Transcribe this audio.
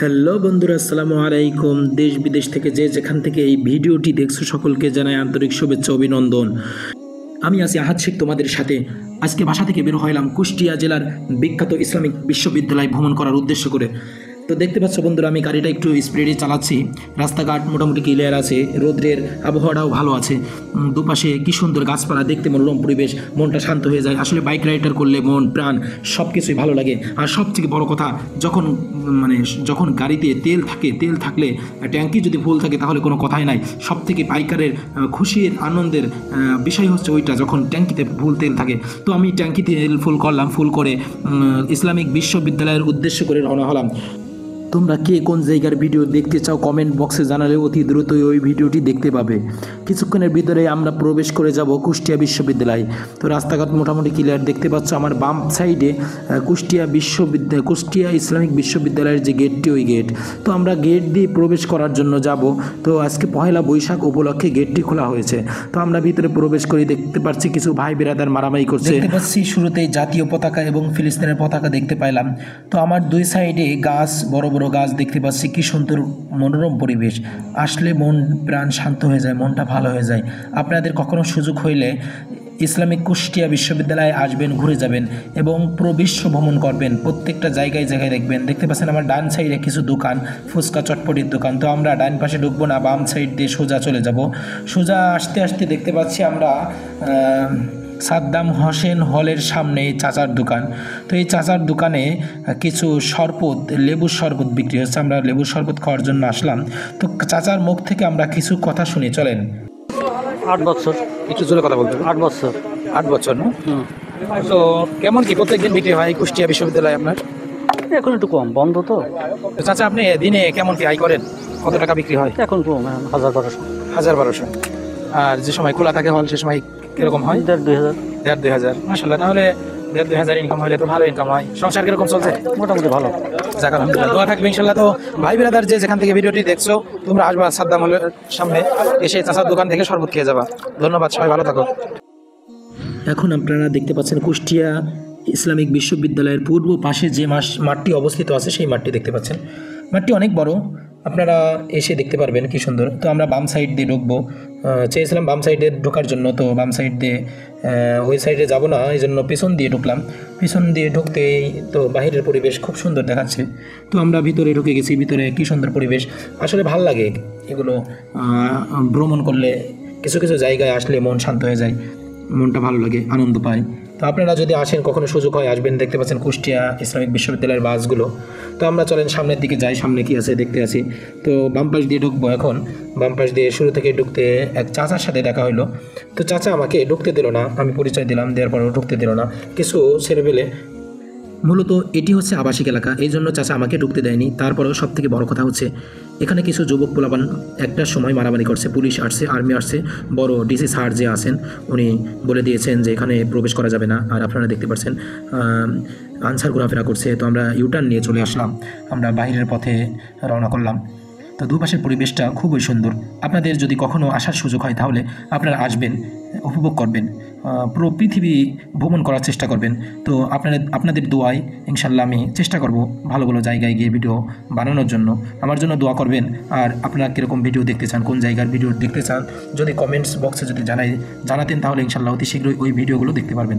Hello বন্ধুরা, আসসালামু আলাইকুম। দেশ বিদেশ থেকে যে যেখান থেকে এই ভিডিওটি দেখছো সকলকে জানাই আন্তরিক শুভেচ্ছা অভিনন্দন। আমি আছি আহাদ শেখ তোমাদের সাথে। আজকে বাসা থেকে বের হইলাম কুষ্টিয়া জেলার বিখ্যাত ইসলামিক বিশ্ববিদ্যালয় ভ্রমণ করার উদ্দেশ্য করে। তো দেখতে পাচ্ছ বন্ধুরা, আমি গাড়িটা একটু স্পিডে চালাচ্ছি। রাস্তাঘাট মোটামুটি ক্লিয়ার আছে, রোদ্রের আবহাওয়াটাও ভালো আছে। দুপাশে কি সুন্দর গাছপালা, দেখতে মনোরম পরিবেশ, মনটা শান্ত হয়ে যায়। আসলে বাইক রাইডার করলে মন প্রাণ সব কিছুই ভালো লাগে। আর সবথেকে বড় কথা, যখন যখন গাড়িতে তেল থাকে, তেল থাকলে ট্যাঙ্কি যদি ফুল থাকে তাহলে কোনো কথাই নাই। সব থেকে বাইকারের খুশির আনন্দের বিষয় হচ্ছে ওইটা, যখন ট্যাঙ্কিতে ফুল তেল থাকে। তো আমি ট্যাঙ্কিতে তেল ফুল করলাম, ফুল করে ইসলামিক বিশ্ববিদ্যালয়ের উদ্দেশ্য করে রওনা হলাম। তোমরা কে কোন জায়গার ভিডিও দেখতে চাও কমেন্ট বক্সে জানালে অতি দ্রুতই ওই ভিডিওটি দেখতে পাবে। কিছুক্ষণের ভিতরে আমরা প্রবেশ করে যাব কুষ্টিয়া বিশ্ববিদ্যালয়। তো রাস্তাঘাট মোটামুটি ক্লিয়ার, দেখতে পাচ্ছ আমার বাম সাইডে কুষ্টিয়া ইসলামিক বিশ্ববিদ্যালয়ের যে গেটটি, ওই গেট। তো আমরা গেট দিয়ে প্রবেশ করার জন্য যাব। তো আজকে পহেলা বৈশাখ উপলক্ষে গেটটি খোলা হয়েছে। তো আমরা ভিতরে প্রবেশ করি, দেখতে পাচ্ছি কিছু ভাই বিরাদার মারামারি করছে। দেখতে পাচ্ছি শুরুতেই জাতীয় পতাকা এবং ফিলিস্তিনের পতাকা দেখতে পাইলাম। তো আমার দুই সাইডে গাছ, বড় বড় গাছ দেখতে পাচ্ছি। কি সুন্দর মনোরম পরিবেশ, আসলে মন প্রাণ শান্ত হয়ে যায়, মনটা ভালো হয়ে যায়। আপনাদের কখনো সুযোগ হইলে ইসলামিক কুষ্টিয়া বিশ্ববিদ্যালয়ে আসবেন, ঘুরে যাবেন এবং পুরো বিশ্ব ভ্রমণ করবেন। প্রত্যেকটা জায়গায় জায়গায় দেখবেন। দেখতে পাচ্ছেন আমার ডান সাইডে কিছু দোকান, ফুচকা চটপটির দোকান। তো আমরা ডান পাশে ঢুকবো না, বাম সাইড দিয়ে সোজা চলে যাব। সোজা আসতে আসতে দেখতে পাচ্ছি আমরা সাদ্দাম হোসেন হলের সামনে চাচার দোকান। তো এই চাচার দোকানে কিছু শরবত, লেবুর শরবত বিক্রি হচ্ছে। আমরা লেবুর শরবত খাওয়ার জন্য আসলাম। তো চাচার মুখ থেকে আমরা কিছু কথা শুনি, চলেন। 8 বছর। একটু জোরে কথা বলতে হবে। 8 বছর। 8 বছর না? তো কেমন কি প্রত্যেকদিন বিক্রি হয় কুষ্টিয়া বিশ্ববিদ্যালয়ে আপনার? এখন একটু কম, বন্ধ তো। তো চাচা, আপনি দিনে কেমন কি আয় করেন? কত টাকা বিক্রি হয়? এখন কম, 1000-1200। 1000-1200। আর যে সময় খোলা থাকে হল, সে সময় কিরকম হয়? 1500-2000। 1500-2000। মাশাআল্লাহ, তাহলে 1500-2000 ইনকাম হলে তো ভালো ইনকাম হয়। সংসার কিরকম চলছে? মোটামুটি ভালো। যাক আলহামদুলিল্লাহ, দোয়া থাকবে ইনশাল্লাহ। তো ভাই বিরাদার যে যেখান থেকে ভিডিওটি দেখছো, তোমরা আসবা সাদ্দাম হলের সামনে, এসে চাচার দোকান থেকে শরবত খেয়ে যাবা। ধন্যবাদ, সবাই ভালো থাকো। এখন আপনারা দেখতে পাচ্ছেন কুষ্টিয়া ইসলামিক বিশ্ববিদ্যালয়ের পূর্ব পাশে যে মাঠটি অবস্থিত আছে, সেই মাঠটি দেখতে পাচ্ছেন। মাঠটি অনেক বড়, আপনারা এসে দেখতে পারবেন কি সুন্দর। তো আমরা বাম সাইড দিয়ে ঢুকবো, চেয়েছিলাম বাম সাইডে ঢোকার জন্য। তো বাম সাইড দিয়ে ওই সাইডে যাব না, এই জন্য পিছন দিয়ে ঢুকলাম। পিছন দিয়ে ঢুকতেই তো বাহিরের পরিবেশ খুব সুন্দর দেখাচ্ছে। তো আমরা ভিতরে ঢুকে গেছি। ভিতরে কি সুন্দর পরিবেশ, আসলে ভাল লাগে এগুলো ভ্রমণ করলে। কিছু কিছু জায়গায় আসলে মন শান্ত হয়ে যায়, মনটা ভালো লাগে, আনন্দ পায়। তো আপনারা যদি আসেন, কখনো সুযোগ হয় আসবেন। দেখতে পাচ্ছেন কুষ্টিয়া ইসলামিক বিশ্ববিদ্যালয়ের বাসগুলো। তো আমরা চলেন সামনের দিকে যাই, সামনে কি আছে দেখতে আসি। তো বাম পাশ দিয়ে ঢুকবো এখন। বাম পাশ দিয়ে শুরু থেকে ঢুকতে এক চাচার সাথে দেখা হলো। তো চাচা আমাকে ঢুকতে দিল না, আমি পরিচয় দিলাম, দেওয়ার পরেও ঢুকতে দিল না। কিছু ছেলেবেলে, মূলত এটি হচ্ছে আবাসিক এলাকা, এই জন্য চাচা আমাকে ঢুকতে দেয়নি। তারপরেও সব থেকে বড় কথা হচ্ছে, এখানে কিছু যুবক পোলাপান একটা সময় মারামারি করছে। পুলিশ আসছে, আর্মি আসছে, বড় ডিসি স্যার যে আছেন উনি বলে দিয়েছেন যে এখানে প্রবেশ করা যাবে না। আর আপনারা দেখতে পাচ্ছেন আনসার ঘোরাফেরা করছে। তো আমরা ইউটার্ন নিয়ে চলে আসলাম, আমরা বাইরের পথে রওনা করলাম। তো দুপাশের পরিবেশটা খুবই সুন্দর। আপনাদের যদি কখনও আসার সুযোগ হয় তাহলে আপনারা আসবেন, উপভোগ করবেন, পুরো পৃথিবী ভ্রমণ করার চেষ্টা করবেন। তো আপনাদের দোয়ায় ইনশাল্লাহ আমি চেষ্টা করব ভালো ভালো জায়গায় গিয়ে ভিডিও বানানোর জন্য। আমার জন্য দোয়া করবেন। আর আপনারা কীরকম ভিডিও দেখতে চান, কোন জায়গার ভিডিও দেখতে চান, যদি কমেন্টস বক্সে যদি জানাতেন তাহলে ইনশাল্লাহ অতি শীঘ্রই ওই ভিডিওগুলো দেখতে পারবেন।